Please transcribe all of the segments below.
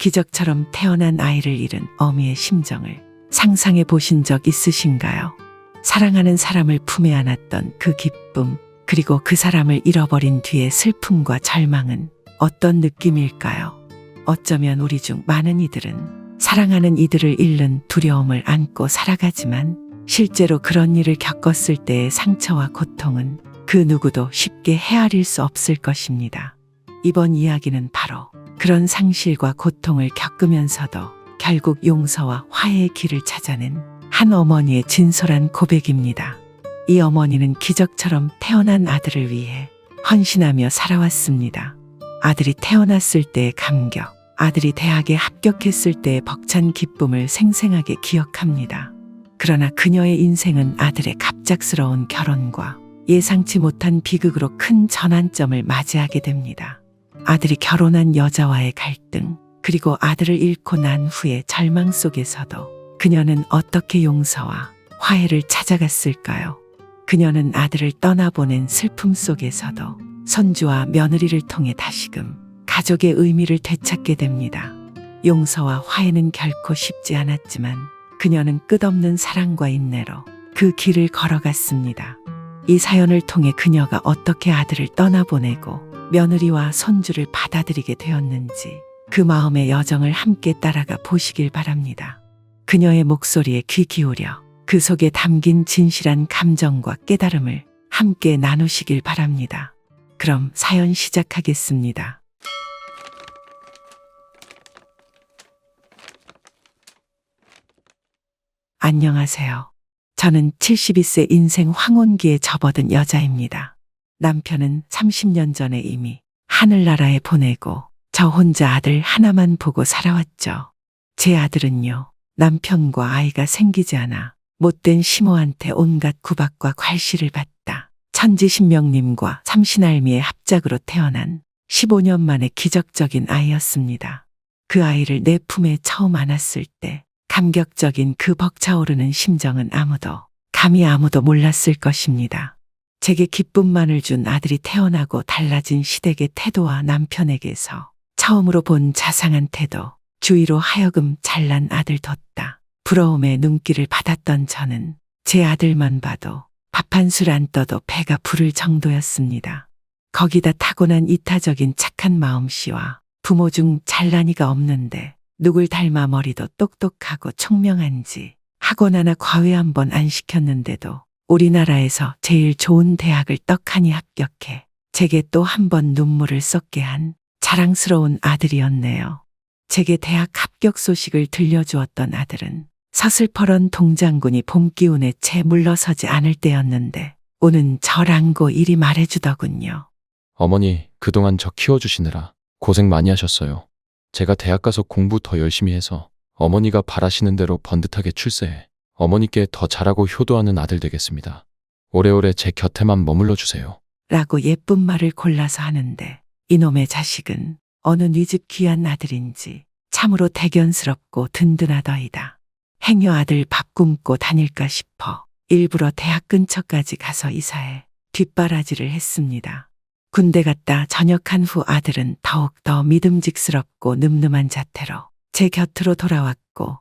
기적처럼 태어난 아이를 잃은 어미의 심정을 상상해 보신 적 있으신가요? 사랑하는 사람을 품에 안았던 그 기쁨, 그리고 그 사람을 잃어버린 뒤의 슬픔과 절망은 어떤 느낌일까요? 어쩌면 우리 중 많은 이들은 사랑하는 이들을 잃는 두려움을 안고 살아가지만 실제로 그런 일을 겪었을 때의 상처와 고통은 그 누구도 쉽게 헤아릴 수 없을 것입니다. 이번 이야기는 바로 그런 상실과 고통을 겪으면서도 결국 용서와 화해의 길을 찾아낸 한 어머니의 진솔한 고백입니다. 이 어머니는 기적처럼 태어난 아들을 위해 헌신하며 살아왔습니다. 아들이 태어났을 때의 감격, 아들이 대학에 합격했을 때의 벅찬 기쁨을 생생하게 기억합니다. 그러나 그녀의 인생은 아들의 갑작스러운 결혼과 예상치 못한 비극으로 큰 전환점을 맞이하게 됩니다. 아들이 결혼한 여자와의 갈등, 그리고 아들을 잃고 난 후의 절망 속에서도 그녀는 어떻게 용서와 화해를 찾아갔을까요? 그녀는 아들을 떠나보낸 슬픔 속에서도 손주와 며느리를 통해 다시금 가족의 의미를 되찾게 됩니다. 용서와 화해는 결코 쉽지 않았지만 그녀는 끝없는 사랑과 인내로 그 길을 걸어갔습니다. 이 사연을 통해 그녀가 어떻게 아들을 떠나보내고 며느리와 손주를 받아들이게 되었는지 그 마음의 여정을 함께 따라가 보시길 바랍니다. 그녀의 목소리에 귀 기울여 그 속에 담긴 진실한 감정과 깨달음을 함께 나누시길 바랍니다. 그럼 사연 시작하겠습니다. 안녕하세요. 저는 72세 인생 황혼기에 접어든 여자입니다. 남편은 30년 전에 이미 하늘나라에 보내고 저 혼자 아들 하나만 보고 살아왔죠. 제 아들은요, 남편과 아이가 생기지 않아 못된 시모한테 온갖 구박과 괄시를 받다 천지신명님과 삼신알미의 합작으로 태어난 15년 만에 기적적인 아이였습니다. 그 아이를 내 품에 처음 안았을 때 감격적인 그 벅차오르는 심정은 감히 아무도 몰랐을 것입니다. 제게 기쁨만을 준 아들이 태어나고 달라진 시댁의 태도와 남편에게서 처음으로 본 자상한 태도, 주위로 하여금 잘난 아들 뒀다 부러움의 눈길을 받았던 저는 제 아들만 봐도 밥 한 술 안 떠도 배가 부를 정도였습니다. 거기다 타고난 이타적인 착한 마음씨와 부모 중 잘난이가 없는데 누굴 닮아 머리도 똑똑하고 총명한지 학원 하나 과외 한 번 안 시켰는데도 우리나라에서 제일 좋은 대학을 떡하니 합격해 제게 또 한 번 눈물을 쏟게 한 자랑스러운 아들이었네요. 제게 대학 합격 소식을 들려주었던 아들은 서슬퍼런 동장군이 봄 기운에 채 물러서지 않을 때였는데 오는 절 안고 이리 말해주더군요. 어머니, 그동안 저 키워주시느라 고생 많이 하셨어요. 제가 대학 가서 공부 더 열심히 해서 어머니가 바라시는 대로 번듯하게 출세해 어머니께 더 잘하고 효도하는 아들 되겠습니다. 오래오래 제 곁에만 머물러 주세요. 라고 예쁜 말을 골라서 하는데 이놈의 자식은 어느 뉘집 귀한 아들인지 참으로 대견스럽고 든든하더이다. 행여 아들 밥 굶고 다닐까 싶어 일부러 대학 근처까지 가서 이사해 뒷바라지를 했습니다. 군대 갔다 전역한 후 아들은 더욱더 믿음직스럽고 늠름한 자태로 제 곁으로 돌아왔고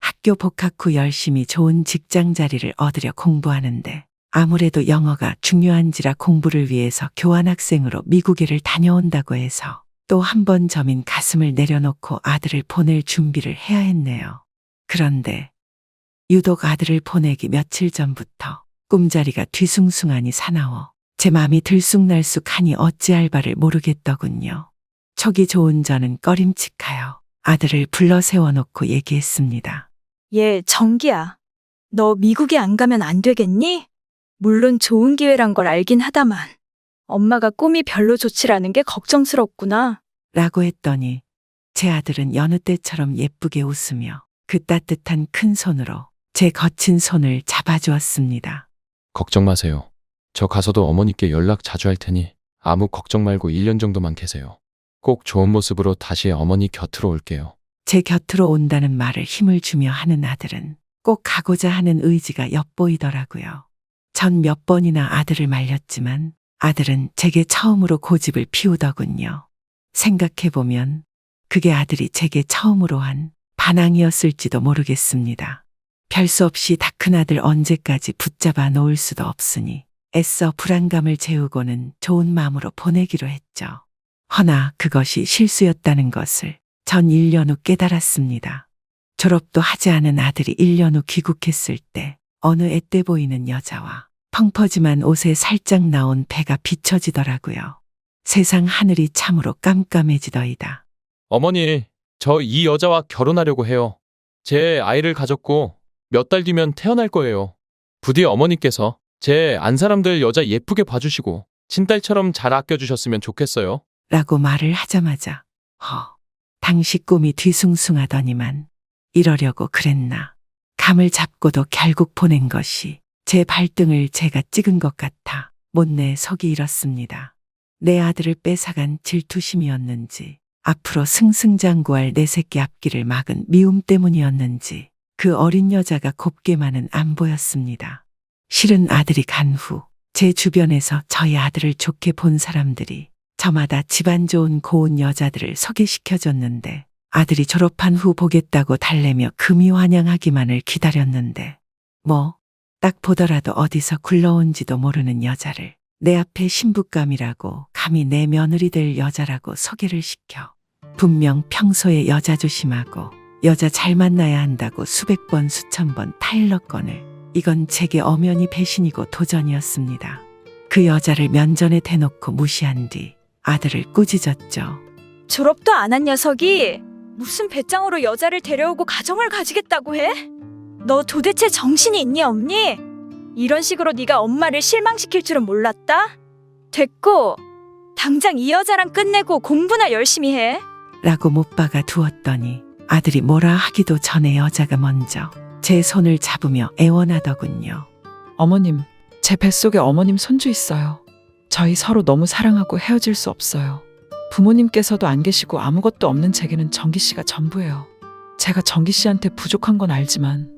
학교 복학 후 열심히 좋은 직장 자리를 얻으려 공부하는데 아무래도 영어가 중요한지라 공부를 위해서 교환학생으로 미국에를 다녀온다고 해서 또 한 번 저민 가슴을 내려놓고 아들을 보낼 준비를 해야 했네요. 그런데 유독 아들을 보내기 며칠 전부터 꿈자리가 뒤숭숭하니 사나워 제 맘이 들쑥날쑥하니 어찌할 바를 모르겠더군요. 촉이 좋은 저는 꺼림칙하여 아들을 불러 세워놓고 얘기했습니다. 얘, 정기야. 너 미국에 안 가면 안 되겠니? 물론 좋은 기회란 걸 알긴 하다만 엄마가 꿈이 별로 좋질 않은 게 걱정스럽구나. 라고 했더니 제 아들은 여느 때처럼 예쁘게 웃으며 그 따뜻한 큰 손으로 제 거친 손을 잡아주었습니다. 걱정 마세요. 저 가서도 어머니께 연락 자주 할 테니 아무 걱정 말고 1년 정도만 계세요. 꼭 좋은 모습으로 다시 어머니 곁으로 올게요. 제 곁으로 온다는 말을 힘을 주며 하는 아들은 꼭 가고자 하는 의지가 엿보이더라고요. 전 몇 번이나 아들을 말렸지만 아들은 제게 처음으로 고집을 피우더군요. 생각해보면 그게 아들이 제게 처음으로 한 반항이었을지도 모르겠습니다. 별 수 없이 다 큰 아들 언제까지 붙잡아 놓을 수도 없으니 애써 불안감을 재우고는 좋은 마음으로 보내기로 했죠. 허나 그것이 실수였다는 것을 전 1년 후 깨달았습니다. 졸업도 하지 않은 아들이 1년 후 귀국했을 때 어느 앳돼 보이는 여자와 펑퍼짐한 옷에 살짝 나온 배가 비춰지더라고요. 세상 하늘이 참으로 깜깜해지더이다. 어머니, 저 이 여자와 결혼하려고 해요. 제 아이를 가졌고 몇 달 뒤면 태어날 거예요. 부디 어머니께서 제 안 사람들 여자 예쁘게 봐주시고 친딸처럼 잘 아껴주셨으면 좋겠어요. 라고 말을 하자마자 당시 꿈이 뒤숭숭하더니만 이러려고 그랬나. 감을 잡고도 결국 보낸 것이 제 발등을 제가 찍은 것 같아 못내 속이 일었습니다. 내 아들을 뺏어간 질투심이었는지 앞으로 승승장구할 내 새끼 앞길을 막은 미움 때문이었는지 그 어린 여자가 곱게만은 안 보였습니다. 실은 아들이 간 후 제 주변에서 저희 아들을 좋게 본 사람들이 저마다 집안 좋은 고운 여자들을 소개시켜줬는데 아들이 졸업한 후 보겠다고 달래며 금이 환영하기만을 기다렸는데 딱 보더라도 어디서 굴러온지도 모르는 여자를 내 앞에 신부감이라고 감히 내 며느리 될 여자라고 소개를 시켜 분명 평소에 여자 조심하고 여자 잘 만나야 한다고 수백 번 수천 번 타일렀거늘 이건 제게 엄연히 배신이고 도전이었습니다. 그 여자를 면전에 대놓고 무시한 뒤 아들을 꾸짖었죠. 졸업도 안 한 녀석이 무슨 배짱으로 여자를 데려오고 가정을 가지겠다고 해? 너 도대체 정신이 있니 없니? 이런 식으로 네가 엄마를 실망시킬 줄은 몰랐다? 됐고 당장 이 여자랑 끝내고 공부나 열심히 해. 라고 못 박아 두었더니 아들이 뭐라 하기도 전에 여자가 먼저 제 손을 잡으며 애원하더군요. 어머님, 제 뱃속에 어머님 손주 있어요. 저희 서로 너무 사랑하고 헤어질 수 없어요. 부모님께서도 안 계시고 아무것도 없는 제게는 정기 씨가 전부예요. 제가 정기 씨한테 부족한 건 알지만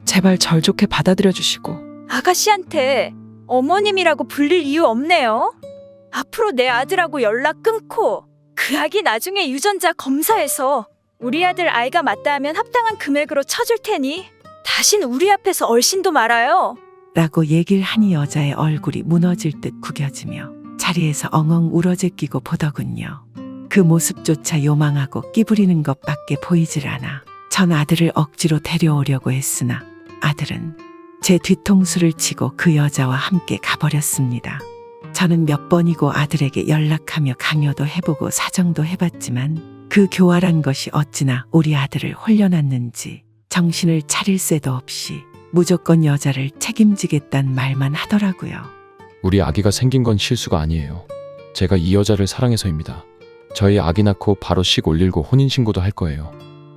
제발 절 좋게 받아들여 주시고. 아가씨한테 어머님이라고 불릴 이유 없네요. 앞으로 내 아들하고 연락 끊고 그 아기 나중에 유전자 검사해서 우리 아들 아이가 맞다 하면 합당한 금액으로 쳐줄 테니 다신 우리 앞에서 얼씬도 말아요. 라고 얘기를 하니 여자의 얼굴이 무너질 듯 구겨지며 자리에서 엉엉 울어제끼고 보더군요. 그 모습조차 요망하고 끼부리는 것밖에 보이질 않아 전 아들을 억지로 데려오려고 했으나 아들은 제 뒤통수를 치고 그 여자와 함께 가버렸습니다. 저는 몇 번이고 아들에게 연락하며 강요도 해보고 사정도 해봤지만 그 교활한 것이 어찌나 우리 아들을 홀려놨는지 정신을 차릴 새도 없이 무조건 여자를 책임지겠단 말만 하더라고요. 우리 아기가 생긴 건 실수가 아니에요. 제가 이 여자를 사랑해서입니다. 저희 아기 낳고 바로 식 올리고 혼인신고도 할 거예요.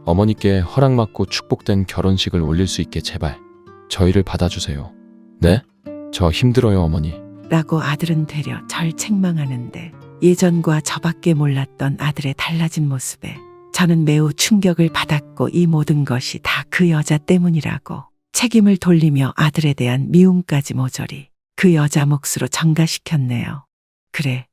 어머니께 허락받고 축복된 결혼식을 올릴 수 있게 제발 저희를 받아주세요. 네? 저 힘들어요, 어머니. 라고 아들은 되려 절 책망하는데 예전과 저밖에 몰랐던 아들의 달라진 모습에 저는 매우 충격을 받았고 이 모든 것이 다 그 여자 때문이라고 책임을 돌리며 아들에 대한 미움까지 모조리 그 여자 몫으로 전가시켰네요. 그래,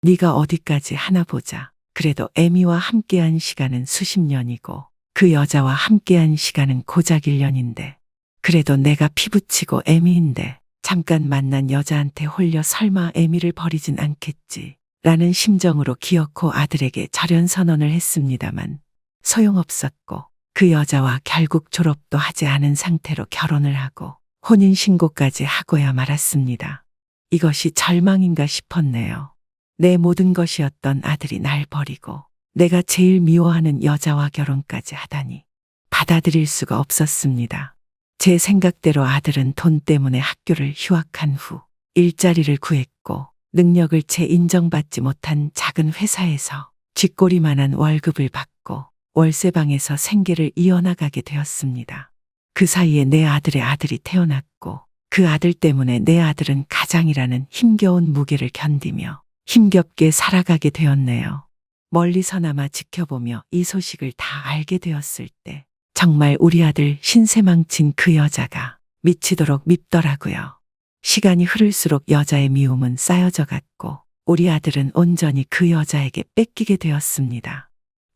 네가 어디까지 하나 보자. 그래도 애미와 함께한 시간은 수십 년이고 그 여자와 함께한 시간은 고작 1년인데 그래도 내가 피부치고 애미인데 잠깐 만난 여자한테 홀려 설마 애미를 버리진 않겠지 라는 심정으로 기어코 아들에게 절연선언을 했습니다만 소용없었고 그 여자와 결국 졸업도 하지 않은 상태로 결혼을 하고 혼인신고까지 하고야 말았습니다. 이것이 절망인가 싶었네요. 내 모든 것이었던 아들이 날 버리고 내가 제일 미워하는 여자와 결혼까지 하다니 받아들일 수가 없었습니다. 제 생각대로 아들은 돈 때문에 학교를 휴학한 후 일자리를 구했고 능력을 채 인정받지 못한 작은 회사에서 쥐꼬리만한 월급을 받고 월세방에서 생계를 이어나가게 되었습니다. 그 사이에 내 아들의 아들이 태어났고 그 아들 때문에 내 아들은 가장이라는 힘겨운 무게를 견디며 힘겹게 살아가게 되었네요. 멀리서나마 지켜보며 이 소식을 다 알게 되었을 때 정말 우리 아들 신세망친 그 여자가 미치도록 밉더라고요. 시간이 흐를수록 여자의 미움은 쌓여져 갔고 우리 아들은 온전히 그 여자에게 뺏기게 되었습니다.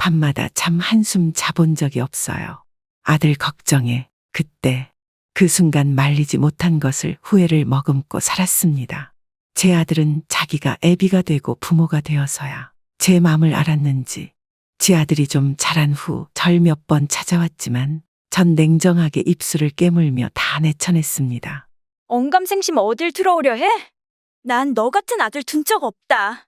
밤마다 잠 한숨 자본 적이 없어요. 아들 걱정에 그때 그 순간 말리지 못한 것을 후회를 머금고 살았습니다. 제 아들은 자기가 애비가 되고 부모가 되어서야 제 마음을 알았는지 지 아들이 좀 자란 후 절 몇 번 찾아왔지만 전 냉정하게 입술을 깨물며 다 내쳐냈습니다. 언감생심 어딜 들어오려 해? 난 너 같은 아들 둔 적 없다.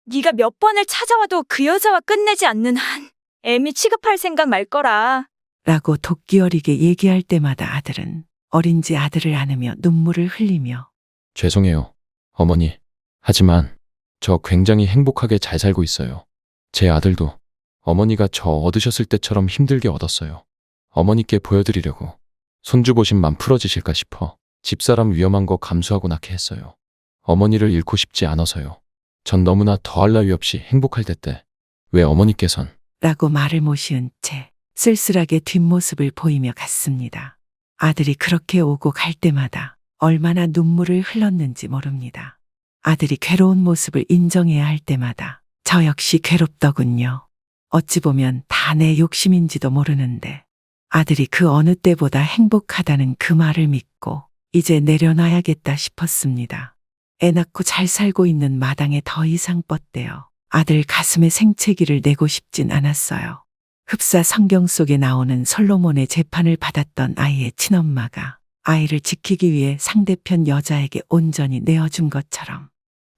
네가 몇 번을 찾아와도 그 여자와 끝내지 않는 한 애미 취급할 생각 말 거라. 라고 도끼 어리게 얘기할 때마다 아들은 어린지 아들을 안으며 눈물을 흘리며 죄송해요, 어머니. 하지만 저 굉장히 행복하게 잘 살고 있어요. 제 아들도 어머니가 저 얻으셨을 때처럼 힘들게 얻었어요. 어머니께 보여드리려고 손주 보심만 풀어지실까 싶어 집사람 위험한 거 감수하고 낳게 했어요. 어머니를 잃고 싶지 않아서요. 전 너무나 더할 나위 없이 행복할 때때 왜 어머니께선 라고 말을 못 이은 채 쓸쓸하게 뒷모습을 보이며 갔습니다. 아들이 그렇게 오고 갈 때마다 얼마나 눈물을 흘렀는지 모릅니다. 아들이 괴로운 모습을 인정해야 할 때마다 저 역시 괴롭더군요. 어찌 보면 다 내 욕심인지도 모르는데 아들이 그 어느 때보다 행복하다는 그 말을 믿고 이제 내려놔야겠다 싶었습니다. 애 낳고 잘 살고 있는 마당에 더 이상 뻗대어 아들 가슴에 생채기를 내고 싶진 않았어요. 흡사 성경 속에 나오는 솔로몬의 재판을 받았던 아이의 친엄마가 아이를 지키기 위해 상대편 여자에게 온전히 내어준 것처럼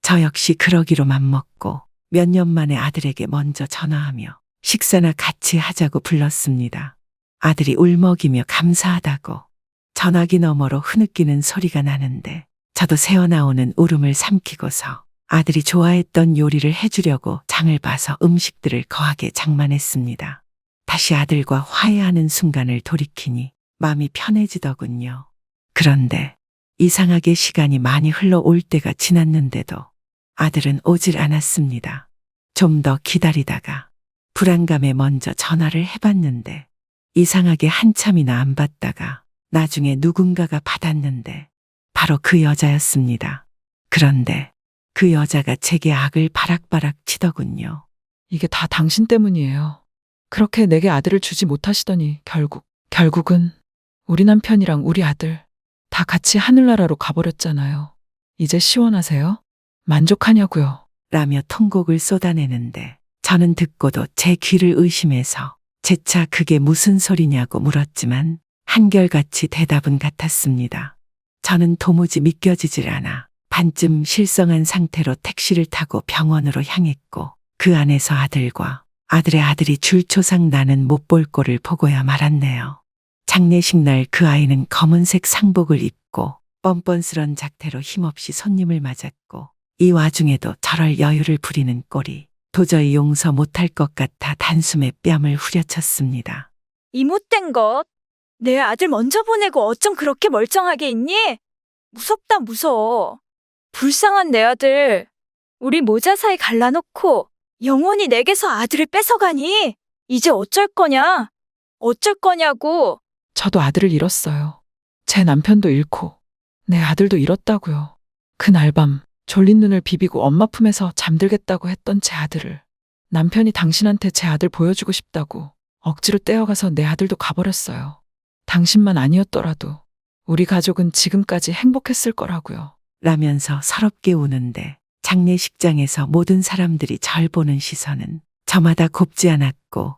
저 역시 그러기로 맘먹고 몇 년 만에 아들에게 먼저 전화하며 식사나 같이 하자고 불렀습니다. 아들이 울먹이며 감사하다고 전화기 너머로 흐느끼는 소리가 나는데 저도 새어나오는 울음을 삼키고서 아들이 좋아했던 요리를 해주려고 장을 봐서 음식들을 거하게 장만했습니다. 다시 아들과 화해하는 순간을 돌이키니 마음이 편해지더군요. 그런데 이상하게 시간이 많이 흘러올 때가 지났는데도 아들은 오질 않았습니다. 좀 더 기다리다가 불안감에 먼저 전화를 해봤는데 이상하게 한참이나 안 받다가 나중에 누군가가 받았는데 바로 그 여자였습니다. 그런데 그 여자가 제게 악을 바락바락 치더군요. 이게 다 당신 때문이에요. 그렇게 내게 아들을 주지 못하시더니 결국은 우리 남편이랑 우리 아들 다 같이 하늘나라로 가버렸잖아요. 이제 시원하세요? 만족하냐고요? 라며 통곡을 쏟아내는데 저는 듣고도 제 귀를 의심해서 재차 그게 무슨 소리냐고 물었지만 한결같이 대답은 같았습니다. 저는 도무지 믿겨지질 않아 반쯤 실성한 상태로 택시를 타고 병원으로 향했고 그 안에서 아들과 아들의 아들이 줄초상 나는 못 볼 꼴을 보고야 말았네요. 장례식 날 그 아이는 검은색 상복을 입고 뻔뻔스런 작태로 힘없이 손님을 맞았고 이 와중에도 저럴 여유를 부리는 꼴이 도저히 용서 못할 것 같아 단숨에 뺨을 후려쳤습니다. 이 못된 것. 내 아들 먼저 보내고 어쩜 그렇게 멀쩡하게 있니? 무섭다 무서워. 불쌍한 내 아들. 우리 모자 사이 갈라놓고 영원히 내게서 아들을 뺏어가니? 이제 어쩔 거냐? 어쩔 거냐고. 저도 아들을 잃었어요. 제 남편도 잃고 내 아들도 잃었다고요. 그날 밤 졸린 눈을 비비고 엄마 품에서 잠들겠다고 했던 제 아들을 남편이 당신한테 제 아들 보여주고 싶다고 억지로 떼어가서 내 아들도 가버렸어요. 당신만 아니었더라도 우리 가족은 지금까지 행복했을 거라고요. 라면서 서럽게 우는데 장례식장에서 모든 사람들이 절 보는 시선은 저마다 곱지 않았고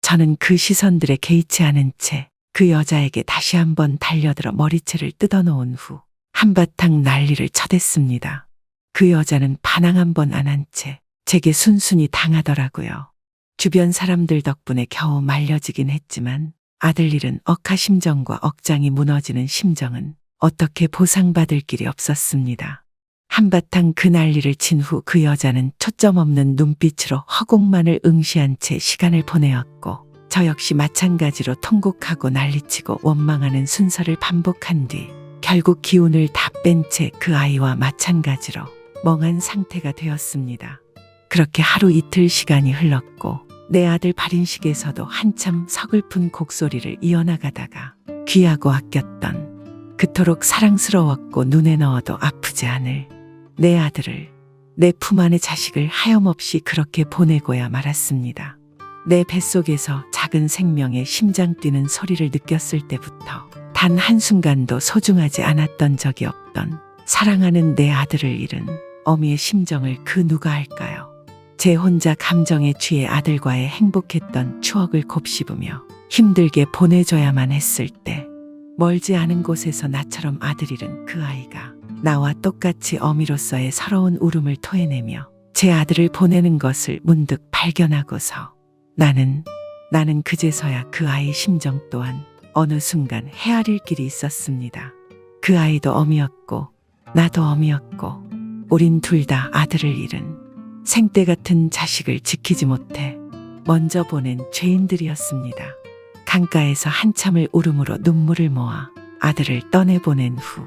저는 그 시선들에 개의치 않은 채 그 여자에게 다시 한번 달려들어 머리채를 뜯어놓은 후 한바탕 난리를 쳐댔습니다. 그 여자는 반항 한 번 안 한 채 제게 순순히 당하더라고요. 주변 사람들 덕분에 겨우 말려지긴 했지만 아들 잃은 억하심정과 억장이 무너지는 심정은 어떻게 보상받을 길이 없었습니다. 한바탕 그 난리를 친 후 그 여자는 초점 없는 눈빛으로 허공만을 응시한 채 시간을 보내었고 저 역시 마찬가지로 통곡하고 난리치고 원망하는 순서를 반복한 뒤 결국 기운을 다 뺀 채 그 아이와 마찬가지로 멍한 상태가 되었습니다. 그렇게 하루 이틀 시간이 흘렀고 내 아들 발인식에서도 한참 서글픈 곡소리를 이어나가다가 귀하고 아꼈던 그토록 사랑스러웠고 눈에 넣어도 아프지 않을 내 아들을 내 품 안의 자식을 하염없이 그렇게 보내고야 말았습니다. 내 뱃속에서 작은 생명의 심장 뛰는 소리를 느꼈을 때부터 단 한순간도 소중하지 않았던 적이 없던 사랑하는 내 아들을 잃은 어미의 심정을 그 누가 알까요? 제 혼자 감정에 취해 아들과의 행복했던 추억을 곱씹으며 힘들게 보내줘야만 했을 때 멀지 않은 곳에서 나처럼 아들 잃은 그 아이가 나와 똑같이 어미로서의 서러운 울음을 토해내며 제 아들을 보내는 것을 문득 발견하고서 나는 그제서야 그 아이 심정 또한 어느 순간 헤아릴 길이 있었습니다. 그 아이도 어미였고 나도 어미였고 우린 둘 다 아들을 잃은 생때 같은 자식을 지키지 못해 먼저 보낸 죄인들이었습니다. 강가에서 한참을 울음으로 눈물을 모아 아들을 떠내보낸 후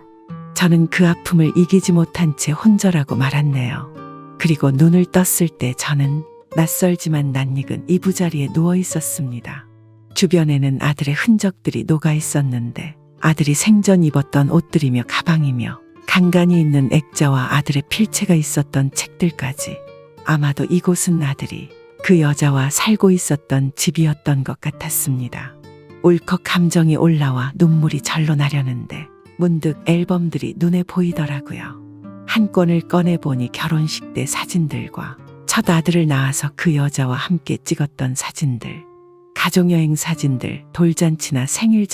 저는 그 아픔을 이기지 못한 채 혼절하고 말았네요. 그리고 눈을 떴을 때 저는 낯설지만 낯익은 이부자리에 누워 있었습니다. 주변에는 아들의 흔적들이 녹아 있었는데 아들이 생전 입었던 옷들이며 가방이며 간간히 있는 액자와 아들의 필체가 있었던 책들까지 아마도 이곳은 아들이 그 여자와 살고 있었던 집이었던 것 같았습니다. 울컥 감정이 올라와 눈물이 절로 나려는데 문득 앨범들이 눈에 보이더라고요. 한 권을 꺼내보니 결혼식 때 사진들과 첫 아들을 낳아서 그 여자와 함께 찍었던 사진들, 가족여행 사진들, 돌잔치나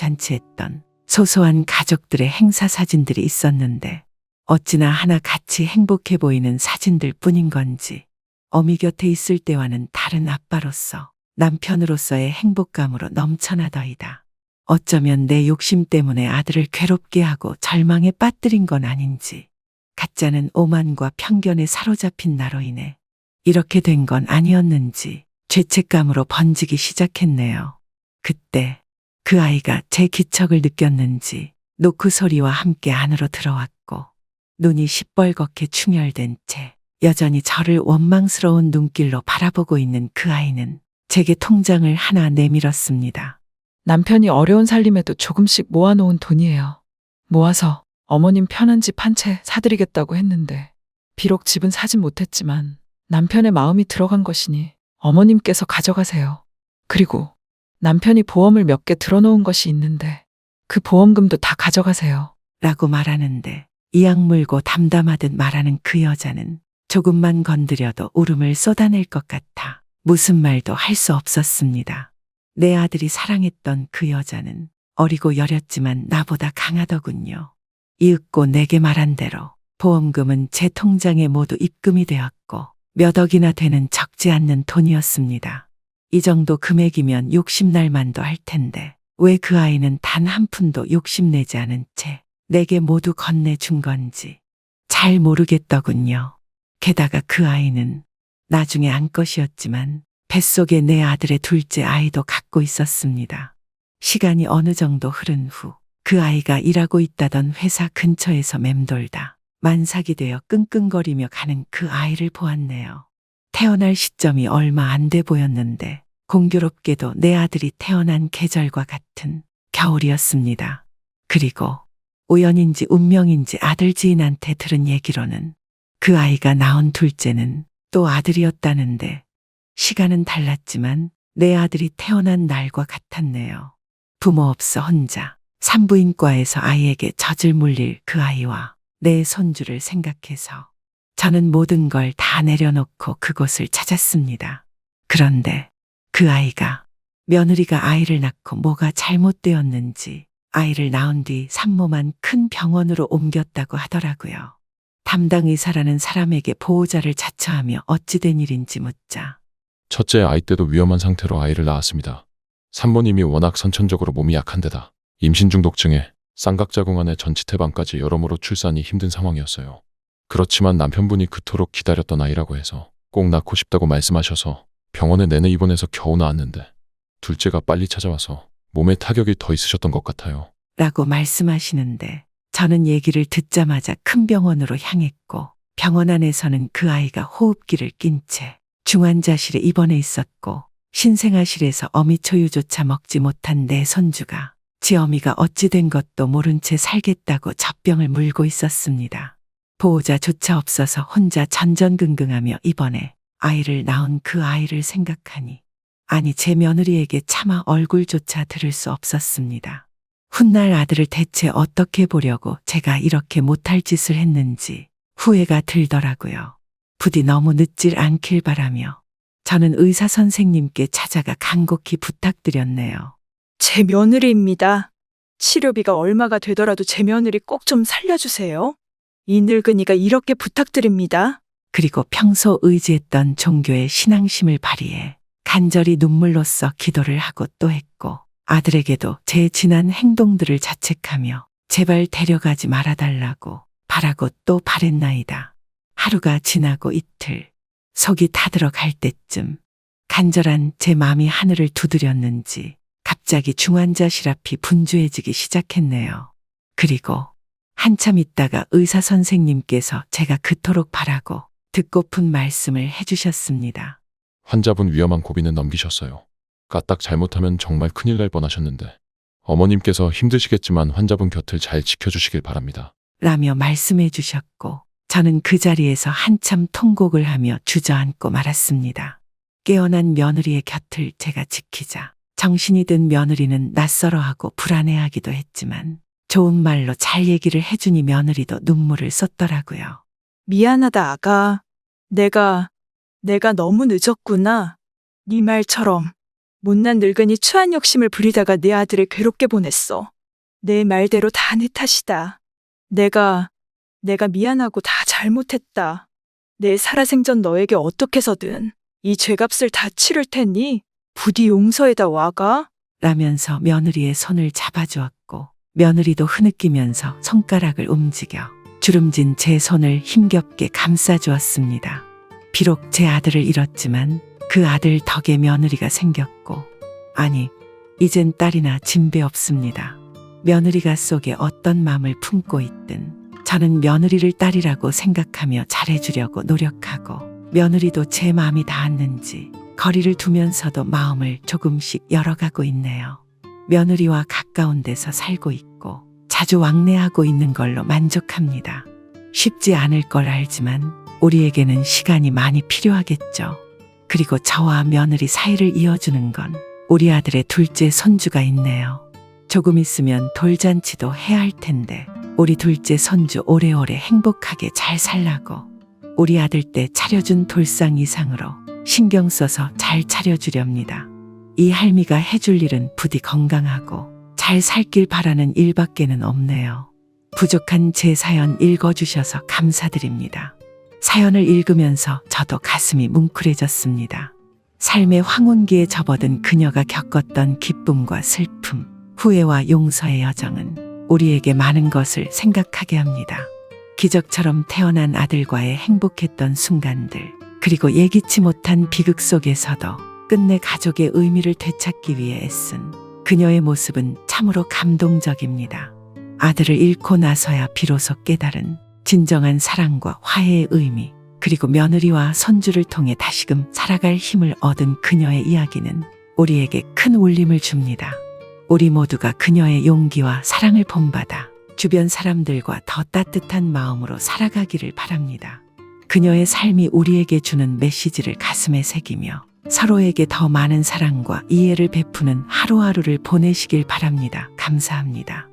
생일잔치했던 소소한 가족들의 행사 사진들이 있었는데 어찌나 하나 같이 행복해 보이는 사진들 뿐인 건지 어미 곁에 있을 때와는 다른 아빠로서 남편으로서의 행복감으로 넘쳐나더이다. 어쩌면 내 욕심 때문에 아들을 괴롭게 하고 절망에 빠뜨린 건 아닌지 가짜는 오만과 편견에 사로잡힌 나로 인해 이렇게 된 건 아니었는지 죄책감으로 번지기 시작했네요. 그때 그 아이가 제 기척을 느꼈는지 노크 소리와 함께 안으로 들어왔고 눈이 시뻘겋게 충혈된 채 여전히 저를 원망스러운 눈길로 바라보고 있는 그 아이는 제게 통장을 하나 내밀었습니다. 남편이 어려운 살림에도 조금씩 모아놓은 돈이에요. 모아서 어머님 편한 집 한 채 사드리겠다고 했는데 비록 집은 사진 못했지만 남편의 마음이 들어간 것이니 어머님께서 가져가세요. 그리고 남편이 보험을 몇 개 들어놓은 것이 있는데 그 보험금도 다 가져가세요. 라고 말하는데 이악 물고 담담하듯 말하는 그 여자는 조금만 건드려도 울음을 쏟아낼 것 같아 무슨 말도 할 수 없었습니다. 내 아들이 사랑했던 그 여자는 어리고 여렸지만 나보다 강하더군요. 이윽고 내게 말한 대로 보험금은 제 통장에 모두 입금이 되었고 몇 억이나 되는 적지 않는 돈이었습니다. 이 정도 금액이면 욕심날 만도 할 텐데 왜 그 아이는 단 한 푼도 욕심내지 않은 채 내게 모두 건네준 건지 잘 모르겠더군요. 게다가 그 아이는 나중에 암것이었지만 뱃속에 내 아들의 둘째 아이도 갖고 있었습니다. 시간이 어느 정도 흐른 후 그 아이가 일하고 있다던 회사 근처에서 맴돌다 만삭이 되어 끙끙거리며 가는 그 아이를 보았네요. 태어날 시점이 얼마 안 돼 보였는데 공교롭게도 내 아들이 태어난 계절과 같은 겨울이었습니다. 그리고 우연인지 운명인지 아들 지인한테 들은 얘기로는 그 아이가 낳은 둘째는 또 아들이었다는데 시간은 달랐지만 내 아들이 태어난 날과 같았네요. 부모 없어 혼자 산부인과에서 아이에게 젖을 물릴 그 아이와 내 손주를 생각해서 저는 모든 걸 다 내려놓고 그곳을 찾았습니다. 그런데 그 아이가 며느리가 아이를 낳고 뭐가 잘못되었는지 아이를 낳은 뒤 산모만 큰 병원으로 옮겼다고 하더라고요. 담당 의사라는 사람에게 보호자를 자처하며 어찌 된 일인지 묻자 첫째 아이 때도 위험한 상태로 아이를 낳았습니다. 산모님이 워낙 선천적으로 몸이 약한 데다 임신 중독증에 쌍각자궁 안에 전치태반까지 여러모로 출산이 힘든 상황이었어요. 그렇지만 남편분이 그토록 기다렸던 아이라고 해서 꼭 낳고 싶다고 말씀하셔서 병원에 내내 입원해서 겨우 낳았는데 둘째가 빨리 찾아와서 몸에 타격이 더 있으셨던 것 같아요. 라고 말씀하시는데 저는 얘기를 듣자마자 큰 병원으로 향했고 병원 안에서는 그 아이가 호흡기를 낀 채 중환자실에 입원해 있었고 신생아실에서 어미 초유조차 먹지 못한 내 손주가 지 어미가 어찌 된 것도 모른 채 살겠다고 젖병을 물고 있었습니다. 보호자조차 없어서 혼자 전전긍긍하며 입원해 아이를 낳은 그 아이를 생각하니 아니, 제 며느리에게 차마 얼굴조차 들을 수 없었습니다. 훗날 아들을 대체 어떻게 보려고 제가 이렇게 못할 짓을 했는지 후회가 들더라고요. 부디 너무 늦질 않길 바라며 저는 의사 선생님께 찾아가 간곡히 부탁드렸네요. 제 며느리입니다. 치료비가 얼마가 되더라도 제 며느리 꼭 좀 살려주세요. 이 늙은이가 이렇게 부탁드립니다. 그리고 평소 의지했던 종교의 신앙심을 발휘해 간절히 눈물로써 기도를 하고 또 했고, 아들에게도 제 지난 행동들을 자책하며 제발 데려가지 말아달라고 바라고 또 바랬나이다. 하루가 지나고 이틀, 속이 타들어갈 때쯤 간절한 제 마음이 하늘을 두드렸는지 갑자기 중환자실 앞이 분주해지기 시작했네요. 그리고 한참 있다가 의사 선생님께서 제가 그토록 바라고 듣고픈 말씀을 해주셨습니다. 환자분 위험한 고비는 넘기셨어요. 까딱 잘못하면 정말 큰일 날 뻔하셨는데 어머님께서 힘드시겠지만 환자분 곁을 잘 지켜주시길 바랍니다. 라며 말씀해 주셨고, 저는 그 자리에서 한참 통곡을 하며 주저앉고 말았습니다. 깨어난 며느리의 곁을 제가 지키자 정신이 든 며느리는 낯설어하고 불안해하기도 했지만 좋은 말로 잘 얘기를 해주니 며느리도 눈물을 쏟더라고요. 미안하다, 아가. 내가 너무 늦었구나. 네 말처럼 못난 늙은이 추한 욕심을 부리다가 내 아들을 괴롭게 보냈어. 내 말대로 다 내 탓이다. 내가 미안하고 다 잘못했다. 내 살아생전 너에게 어떻게 해서든 이 죄값을 다 치를 테니 부디 용서해다오, 아가. 라면서 며느리의 손을 잡아주었고, 며느리도 흐느끼면서 손가락을 움직여 주름진 제 손을 힘겹게 감싸주었습니다. 비록 제 아들을 잃었지만 그 아들 덕에 며느리가 생겼고, 아니, 이젠 딸이나 진배 없습니다. 며느리가 속에 어떤 마음을 품고 있든 저는 며느리를 딸이라고 생각하며 잘해주려고 노력하고, 며느리도 제 마음이 닿았는지 거리를 두면서도 마음을 조금씩 열어가고 있네요. 며느리와 가까운 데서 살고 있고 자주 왕래하고 있는 걸로 만족합니다. 쉽지 않을 걸 알지만 우리에게는 시간이 많이 필요하겠죠. 그리고 저와 며느리 사이를 이어주는 건 우리 아들의 둘째 손주가 있네요. 조금 있으면 돌잔치도 해야 할 텐데 우리 둘째 손주 오래오래 행복하게 잘 살라고 우리 아들 때 차려준 돌상 이상으로 신경 써서 잘 차려주렵니다. 이 할미가 해줄 일은 부디 건강하고 잘 살길 바라는 일밖에는 없네요. 부족한 제 사연 읽어주셔서 감사드립니다. 사연을 읽으면서 저도 가슴이 뭉클해졌습니다. 삶의 황혼기에 접어든 그녀가 겪었던 기쁨과 슬픔, 후회와 용서의 여정은 우리에게 많은 것을 생각하게 합니다. 기적처럼 태어난 아들과의 행복했던 순간들, 그리고 예기치 못한 비극 속에서도 끝내 가족의 의미를 되찾기 위해 애쓴 그녀의 모습은 참으로 감동적입니다. 아들을 잃고 나서야 비로소 깨달은 진정한 사랑과 화해의 의미, 그리고 며느리와 손주를 통해 다시금 살아갈 힘을 얻은 그녀의 이야기는 우리에게 큰 울림을 줍니다. 우리 모두가 그녀의 용기와 사랑을 본받아 주변 사람들과 더 따뜻한 마음으로 살아가기를 바랍니다. 그녀의 삶이 우리에게 주는 메시지를 가슴에 새기며 서로에게 더 많은 사랑과 이해를 베푸는 하루하루를 보내시길 바랍니다. 감사합니다.